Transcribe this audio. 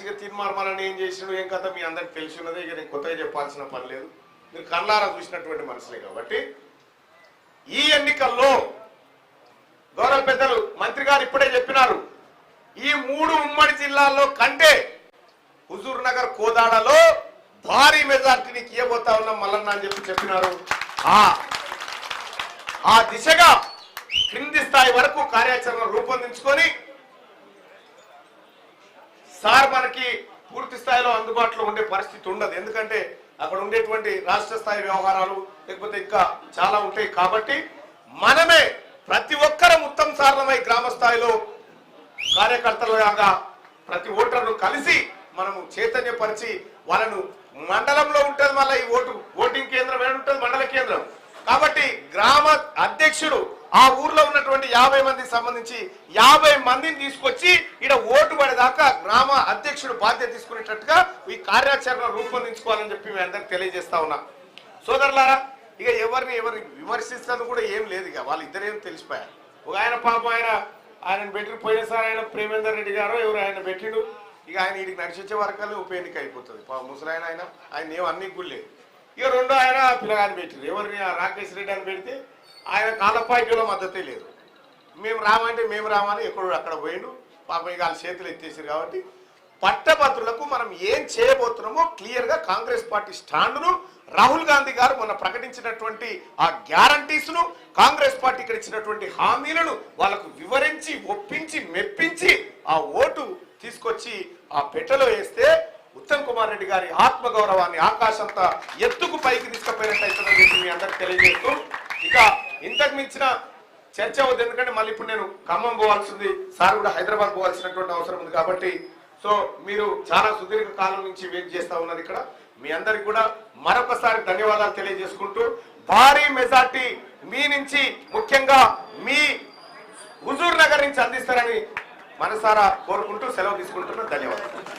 ఇక తీర్మానం ఏం చేసినాడు ఏం కథ మీ అందరికి తెలిసి ఉన్నది. ఇక నేను కొత్తగా చెప్పాల్సిన పని లేదు, మీరు కళ్ళారా చూసినటువంటి మనుషులే. కాబట్టి ఈ ఎన్నికల్లో గౌరవ పెద్దలు మంత్రి గారు ఇప్పుడే చెప్పినారు, ఈ 3 ఉమ్మడి జిల్లాల్లో కంటే హుజూర్ నగర్ కోదాడలో భారీ మెజార్టీని ఇవ్వబోతా ఉన్నాం మల్లన్న అని చెప్పినారు. ఆ దిశగా క్రింది స్థాయి వరకు కార్యాచరణ రూపొందించుకొని సార్ మనకి పూర్తి స్థాయిలో అందుబాటులో ఉండే పరిస్థితి ఉండదు. ఎందుకంటే అక్కడ ఉండేటువంటి రాష్ట్ర స్థాయి వ్యవహారాలు లేకపోతే ఇంకా చాలా ఉంటాయి. కాబట్టి మనమే ప్రతి ఒక్కరం ఉత్తమ సారణమై గ్రామ స్థాయిలో కార్యకర్తలుగా ప్రతి ఓటర్ను కలిసి మనము చైతన్యపరిచి వాళ్ళను మండలంలో ఉంటుంది, మళ్ళీ ఈ ఓటింగ్ కేంద్రం ఏడుంటుంది మండల కేంద్రం. కాబట్టి గ్రామ అధ్యక్షుడు ఆ ఊర్లో ఉన్నటువంటి 50 మందికి సంబంధించి 50 మందిని తీసుకొచ్చి ఇక్కడ ఓటు పడేదాకా గ్రామ అధ్యక్షుడు బాధ్యత తీసుకునేటట్టుగా ఈ కార్యాచరణ రూపొందించుకోవాలని చెప్పి మేము అందరికి తెలియజేస్తా ఉన్నా. సోదరులారా, ఇక ఎవరిని విమర్శిస్తాను కూడా ఏం లేదు. ఇక వాళ్ళిద్దరేం తెలిసిపోయారు. ఒక ఆయన పాపం ఆయన పెట్టిన పోయినసారి ఆయన ప్రేమేందర్ రెడ్డి గారు ఎవరు ఆయన పెట్టిండు. ఇక ఆయన వీడికి నడిచొచ్చే వరకల్లా ఉప ఎన్నిక అయిపోతుంది. ముసలాయన ఆయన ఏం అన్ని గుళ్ళే. ఇక రెండో ఆయన పిల్లగాని పెట్టిండు, ఎవరిని రాకేష్ రెడ్డి అని పెడితే ఆయన కాలపాయిలో మద్దతే లేదు. మేము రామంటే మేము రామని ఎక్కడో అక్కడ పోయిండు. పాపం ఇక వాళ్ళ చేతులు ఎత్తేసారు. కాబట్టి పట్టభద్రులకు మనం ఏం చేయబోతున్నామో క్లియర్గా కాంగ్రెస్ పార్టీ స్టాండ్ను రాహుల్ గాంధీ గారు మొన్న ప్రకటించినటువంటి ఆ గ్యారంటీస్ను కాంగ్రెస్ పార్టీ ఇక్కడ ఇచ్చినటువంటి హామీలను వాళ్ళకు వివరించి ఒప్పించి మెప్పించి ఆ ఓటు తీసుకొచ్చి ఆ పెట్టెలో వేస్తే ఉత్తమ్ కుమార్ రెడ్డి గారి ఆత్మగౌరవాన్ని ఆకాశంతా ఎత్తుకు పైకి తీసుకుపోయినట్టయితుందని చెప్పి మీ అందరికి తెలియజేస్తూ ఇక ఇంతకు మించిన చర్చ అవుతుంది. ఎందుకంటే మళ్ళీ ఇప్పుడు నేను ఖమ్మం పోవాల్సింది, సార్ కూడా హైదరాబాద్ పోవాల్సినటువంటి అవసరం ఉంది. కాబట్టి సో మీరు చాలా సుదీర్ఘ కాలం నుంచి వెయిట్ చేస్తా ఉన్నారు. ఇక్కడ మీ అందరికి కూడా మరొకసారి ధన్యవాదాలు తెలియజేసుకుంటూ భారీ మెజార్టీ మీ నుంచి ముఖ్యంగా మీ హుజూర్ నగర్ నుంచి అందిస్తారని మనసారా కోరుకుంటూ సెలవు తీసుకుంటున్నాను. ధన్యవాదాలు.